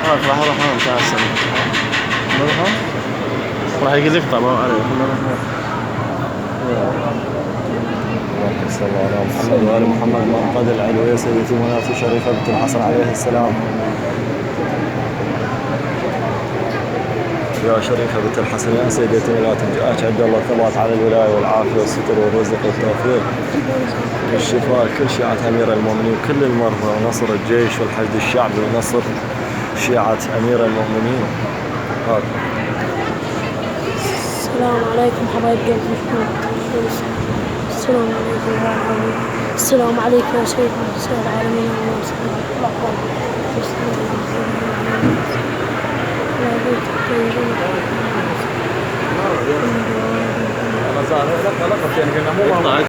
راح اروح بتاع السنة راح يجي يقطع ما اعرف. اللهم صل على محمد وآل محمد. مرقد العلوية سيدتي منى شريفة بنت الحسن عليه السلام. يا شريفة بنت الحسن يا سيدتي لا تنجأك عند الله الثبات على الولاية والعافية والستر والرزق والتوفيق والشفاء كل شيعة أمير المؤمنين كل المرضى ونصر الجيش والحشد الشعبي ونصر شيعة أمير المؤمنين. السلام عليكم حبايب قلبي. السلام عليكم يا حبيبي. السلام عليكم يا سيد العالمين. أنا